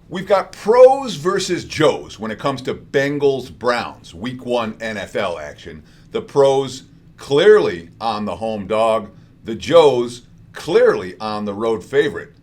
We've got pros versus Joes when it comes to Bengals-Browns, Week 1 NFL action. The pros clearly on the home dog. The Joes clearly on the road favorite.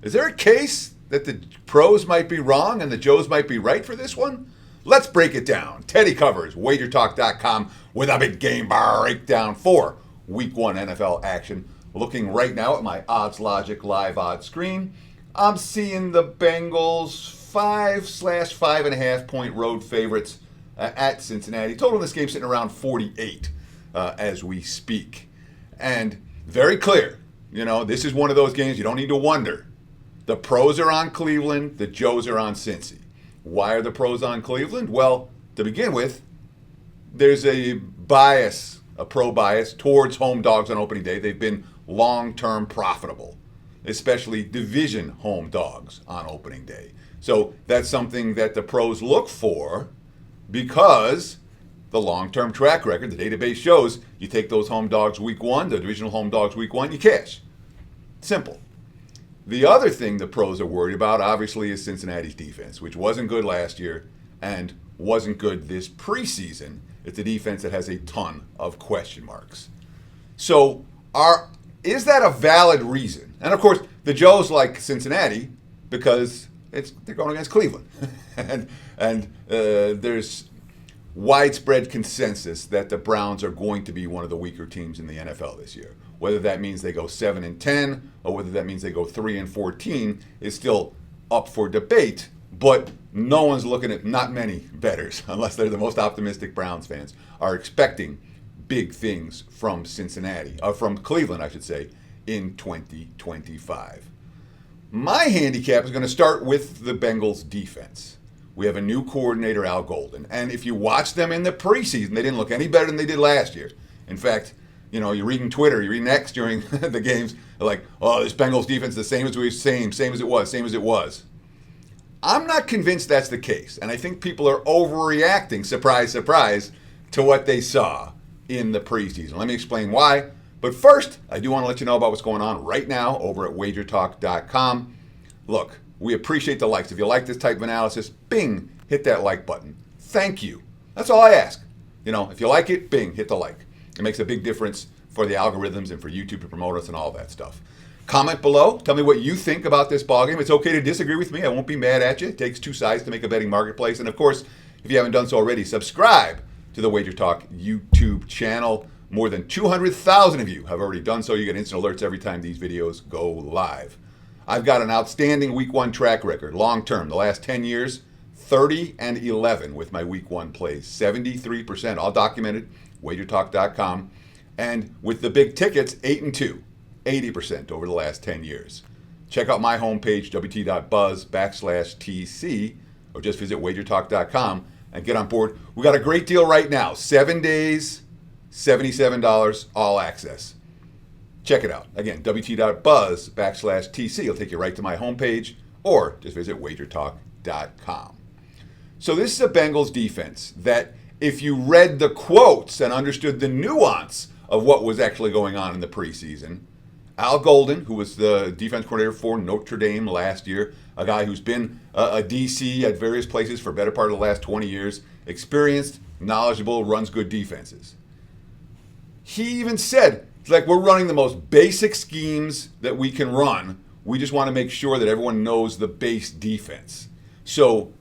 Is there a case that the pros might be wrong and the Joes might be right for this one? Let's break it down. Teddy covers WagerTalk.com with a big game breakdown for Week 1 NFL action. Looking right now at my Odds Logic live odds screen, I'm seeing the Bengals 5/5.5 point road favorites at Cincinnati. Total in this game sitting around 48 as we speak. And very clear, this is one of those games you don't need to wonder. The pros are on Cleveland, the Joes are on Cincy. Why are the pros on Cleveland? Well, to begin with, there's a bias, a pro bias towards home dogs on opening day. They've been long-term profitable, especially division home dogs on opening day. So that's something that the pros look for because the long-term track record, the database shows you take those home dogs week 1, the divisional home dogs week 1, you cash. Simple. The other thing the pros are worried about, obviously, is Cincinnati's defense, which wasn't good last year and wasn't good this preseason. It's a defense that has a ton of question marks. So is that a valid reason? And of course, the Joes like Cincinnati because they're going against Cleveland. and there's widespread consensus that the Browns are going to be one of the weaker teams in the NFL this year. Whether that means they go 7-10 or whether that means they go 3-14 is still up for debate. But no one's looking at, not many bettors, unless they're the most optimistic Browns fans, are expecting big things from from Cleveland, I should say, in 2025. My handicap is going to start with the Bengals defense. We have a new coordinator, Al Golden, and if you watch them in the preseason, they didn't look any better than they did last year. In fact, you're reading Twitter, you're reading X during the games, like, oh, this Bengals defense is the same as it was. I'm not convinced that's the case, and I think people are overreacting, surprise, surprise, to what they saw in the preseason. Let me explain why. But first, I do want to let you know about what's going on right now over at WagerTalk.com. Look, we appreciate the likes. If you like this type of analysis, bing, hit that like button. Thank you. That's all I ask. If you like it, bing, hit the like. It makes a big difference for the algorithms and for YouTube to promote us and all that stuff. Comment below. Tell me what you think about this ballgame. It's okay to disagree with me. I won't be mad at you. It takes two sides to make a betting marketplace. And of course, if you haven't done so already, subscribe to the Wager Talk YouTube channel. More than 200,000 of you have already done so. You get instant alerts every time these videos go live. I've got an outstanding Week 1 track record, long term, the last 10 years, 30-11 with my Week 1 plays, 73%, all documented, WagerTalk.com. And with the big tickets, 8-2, 80% over the last 10 years. Check out my homepage, wt.buzz/TC, or just visit WagerTalk.com and get on board. We got a great deal right now, 7 days, $77, all access. Check it out. Again, wt.buzz/TC. It'll take you right to my homepage, or just visit wagertalk.com. So this is a Bengals defense that, if you read the quotes and understood the nuance of what was actually going on in the preseason, Al Golden, who was the defense coordinator for Notre Dame last year, a guy who's been a DC at various places for a better part of the last 20 years, experienced, knowledgeable, runs good defenses. He even said, we're running the most basic schemes that we can run. We just want to make sure that everyone knows the base defense. So,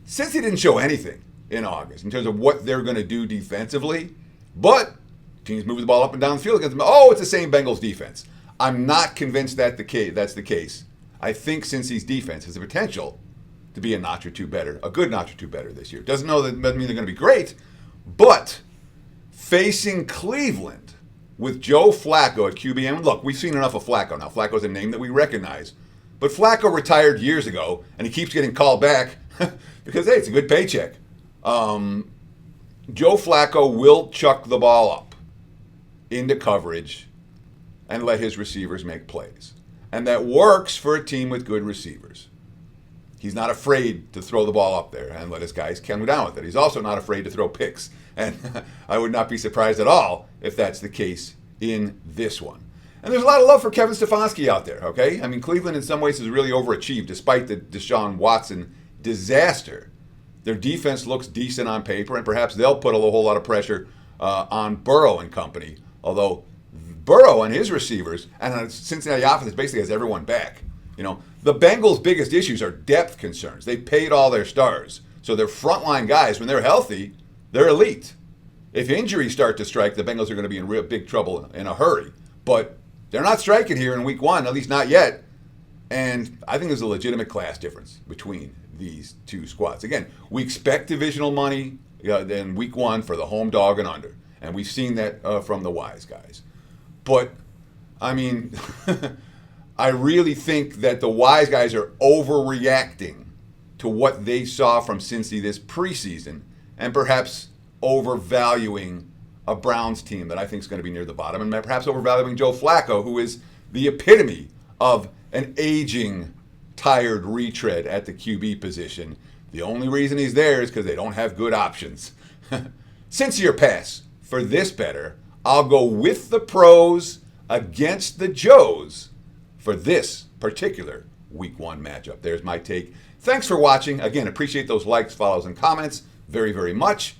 since he didn't show anything in August in terms of what they're going to do defensively, but teams move the ball up and down the field against them, it's the same Bengals defense. I'm not convinced that's the case. I think Cincy's defense has the potential to be a notch or two better, a good notch or two better this year. Doesn't mean they're going to be great, but facing Cleveland with Joe Flacco at QB. And look, we've seen enough of Flacco now. Flacco's a name that we recognize. But Flacco retired years ago, and he keeps getting called back because, hey, it's a good paycheck. Joe Flacco will chuck the ball up into coverage and let his receivers make plays. And that works for a team with good receivers. He's not afraid to throw the ball up there and let his guys come down with it. He's also not afraid to throw picks. And I would not be surprised at all if that's the case in this one. And there's a lot of love for Kevin Stefanski out there, okay? I mean, Cleveland in some ways has really overachieved despite the Deshaun Watson disaster. Their defense looks decent on paper, and perhaps they'll put a whole lot of pressure on Burrow and company. Although Burrow and his receivers and Cincinnati offense basically has everyone back. You know, the Bengals' biggest issues are depth concerns. They paid all their stars. So their frontline guys, when they're healthy, they're elite. If injuries start to strike, the Bengals are going to be in real big trouble in a hurry. But they're not striking here in week one, at least not yet. And I think there's a legitimate class difference between these two squads. Again, we expect divisional money in week one for the home dog and under. And we've seen that from the wise guys. But, I mean, I really think that the wise guys are overreacting to what they saw from Cincy this preseason and perhaps overvaluing a Browns team that I think is going to be near the bottom, and perhaps overvaluing Joe Flacco, who is the epitome of an aging, tired retread at the QB position. The only reason he's there is because they don't have good options. Cincy or pass. For this better, I'll go with the pros against the Joes for this particular week one matchup. There's my take. Thanks for watching. Again, appreciate those likes, follows, and comments very, very much.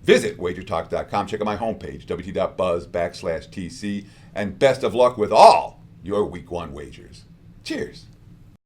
Visit wagertalk.com. Check out my homepage, wt.buzz/TC. And best of luck with all your week one wagers. Cheers.